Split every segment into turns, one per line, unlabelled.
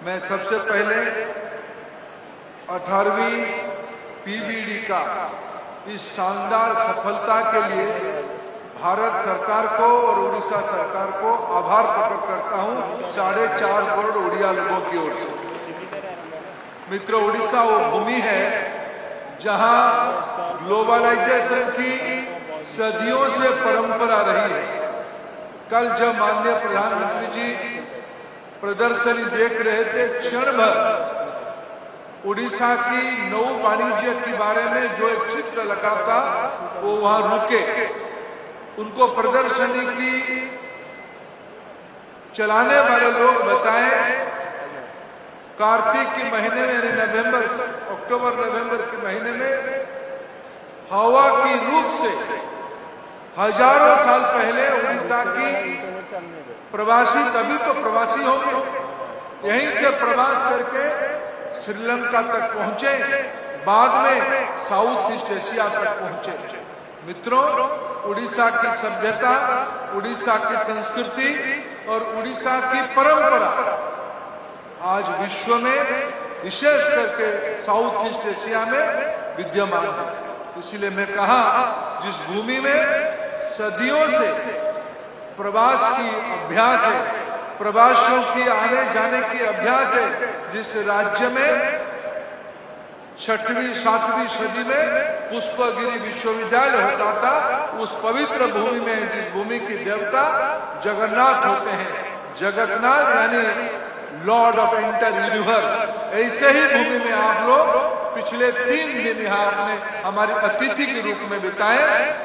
मैं सबसे पहले 18वीं पीबीडी का इस शानदार सफलता के लिए भारत सरकार को और उड़ीसा सरकार को आभार प्रकट करता हूं 4.5 करोड़ उड़िया लोगों की ओर से। मित्रों, उड़ीसा वो भूमि है जहां ग्लोबलाइजेशन की सदियों से परंपरा रही है। कल जब माननीय प्रधानमंत्री जी प्रदर्शनी देख रहे थे, क्षण भर उड़ीसा की नौ वाणिज्य के बारे में जो एक चित्र लगा था वो वहां रुके। उनको प्रदर्शनी की चलाने वाले लोग बताएं, कार्तिक के महीने में अक्टूबर नवंबर के महीने में हवा की रूप से हजारों साल पहले उड़ीसा की प्रवासी, तभी तो प्रवासी होंगे, यहीं से प्रवास करके श्रीलंका तक पहुंचे, बाद में साउथ ईस्ट एशिया तक पहुंचे। मित्रों, उड़ीसा की सभ्यता, उड़ीसा की संस्कृति और उड़ीसा की परंपरा आज विश्व में, विशेष करके साउथ ईस्ट एशिया में विद्यमान है। इसलिए मैं कहा, जिस भूमि में सदियों से प्रवास की अभ्यास है, प्रवासियों की आने जाने की अभ्यास है, जिस राज्य में 6वीं-7वीं सदी में पुष्पगिरी विश्वविद्यालय होता था, उस पवित्र भूमि में, जिस भूमि की देवता जगन्नाथ होते हैं, जगन्नाथ यानी लॉर्ड ऑफ एंटायर यूनिवर्स, ऐसे ही भूमि में आप लोग पिछले 3 दिन यहाँ अपने हमारे अतिथि के रूप में बिताए।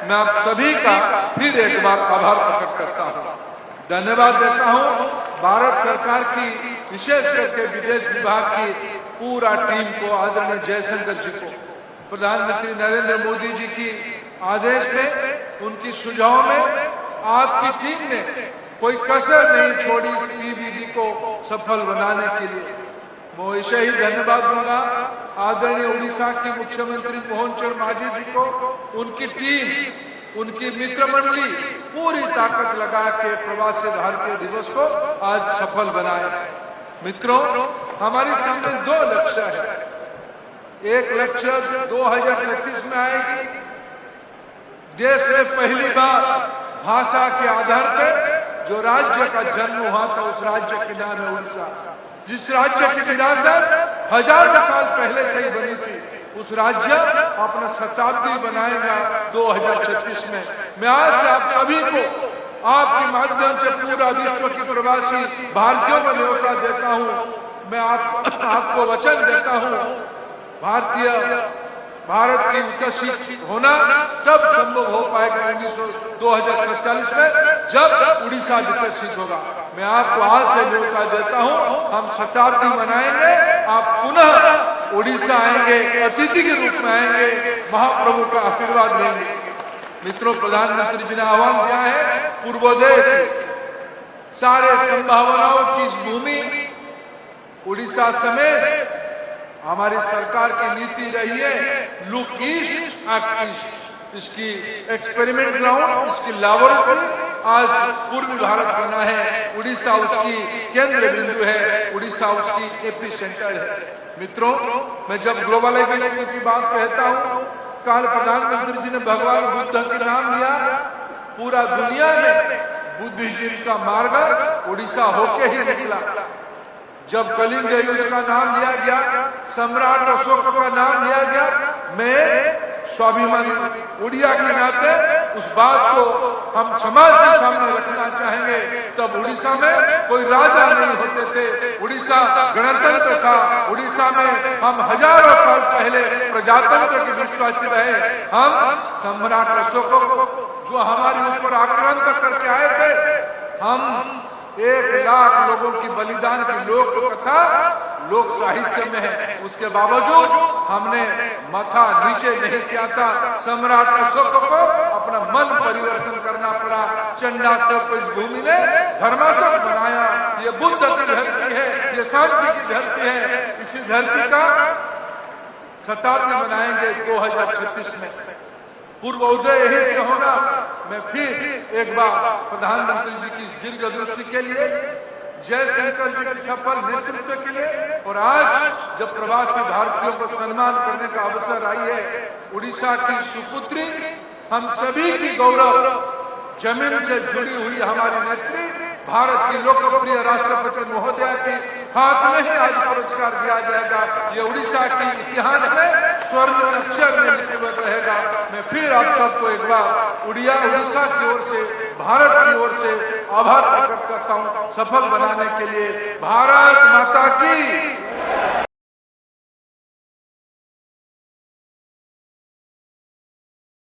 मैं आप सभी का फिर एक बार आभार प्रकट करता हूँ, धन्यवाद देता हूँ। भारत सरकार की, विशेष करके विदेश विभाग की पूरा टीम को, आदरणीय जयशंकर जी को, प्रधानमंत्री नरेंद्र मोदी जी की आदेश में, उनकी सुझाव में आपकी टीम ने कोई कसर नहीं छोड़ी इस पीबीडी को सफल बनाने के लिए। मैं ऐसे ही धन्यवाद दूंगा आदरणीय उड़ीसा के मुख्यमंत्री मोहन चरण मांझी जी को, उनकी टीम, उनकी मित्र मंडली पूरी ताकत लगा के प्रवासी भारतीय दिवस को आज सफल बनाए। मित्रों, हमारी सामने 2 लक्ष्य है। एक लक्ष्य 2036 में आएगी, देश में पहली बार भाषा के आधार पर जो राज्य का जन्म हुआ था, उस राज्य के नाम है उड़ीसा। जिस राज्य की विरासत हजारों साल पहले से ही बनी थी, उस राज्य अपना शताब्दी बनाएगा 2036 में। मैं आज आप सभी को आपके माध्यम से पूरा विश्व के प्रवासी भारतीयों को न्योता देता हूं। मैं आपको वचन देता हूं, भारत की विकसित होना तब संभव हो पाएगा 2047 में, जब उड़ीसा विकसित होगा। मैं आपको आज से न्योता देता हूं, हम शताब्दी मनाएंगे, आप पुनः उड़ीसा आएंगे, अतिथि के रूप में आएंगे, महाप्रभु का आशीर्वाद लेंगे। मित्रों, प्रधानमंत्री जी ने आह्वान दिया है पूर्वोदय की, सारे संभावनाओं की इस भूमि उड़ीसा समेत हमारी सरकार की नीति रही है लुक ईस्ट एक्ट ईस्ट। इसकी एक्सपेरिमेंट ग्राउंड, इसकी लैबोरेटरी आज पूर्वी भारत बना है, उड़ीसा उसकी केंद्र बिंदु है, उड़ीसा उसकी एपी सेंटर है। मित्रों, मैं जब ग्लोबलाइजेशन की बात कहता हूं, कल प्रधानमंत्री जी ने भगवान बुद्ध का नाम लिया, पूरा दुनिया में बुद्धिज्म का मार्ग उड़ीसा होके ही निकला। जब कलिंग युद्ध का नाम लिया गया, सम्राट अशोक का नाम लिया गया, मैं स्वाभिमानी उड़िया के नाते उस बात को हम समाज के सामने रखना चाहेंगे। तब उड़ीसा में कोई राजा नहीं होते थे, उड़ीसा गणतंत्र था, उड़ीसा में हम हजारों साल पहले प्रजातंत्र के विश्वासी रहे। हम सम्राट अशोक को, जो हमारे ऊपर आक्रांत करके आए थे, हम 1 लाख लोगों की बलिदान की लोक कथा लोक साहित्य में है, उसके बावजूद हमने माथा नीचे नहीं किया था। सम्राट अशोक को अपना मन परिवर्तन करना पड़ा, चंडाशोक को इस भूमि ने धर्माशोक बनाया। ये बुद्ध की धरती है, ये शांति की धरती है। इसी धरती का शताब्दी मनाएंगे 2036 में। पूर्वोदय यही से होगा। मैं फिर एक बार प्रधानमंत्री जी की दीर्घ दृष्टि के लिए जयशंकर जी के सफल नेतृत्व के लिए और आज जब प्रवासी भारतीयों को सम्मान करने का अवसर आई है, उड़ीसा की सुपुत्री, हम सभी की गौरव, जमीन से जुड़ी हुई हमारी नेत्री, भारत की लोकप्रिय राष्ट्रपति महोदया के हाथ में ही आज पुरस्कार दिया जाएगा। ये उड़ीसा की इतिहास में स्वर्ण अक्षर में लिपिबद्ध रहेगा। मैं फिर आप सबको एक बार उड़ीसा की ओर से, भारत की ओर से आभार प्रकट करता हूं। सफल बनाने के लिए भारत माता की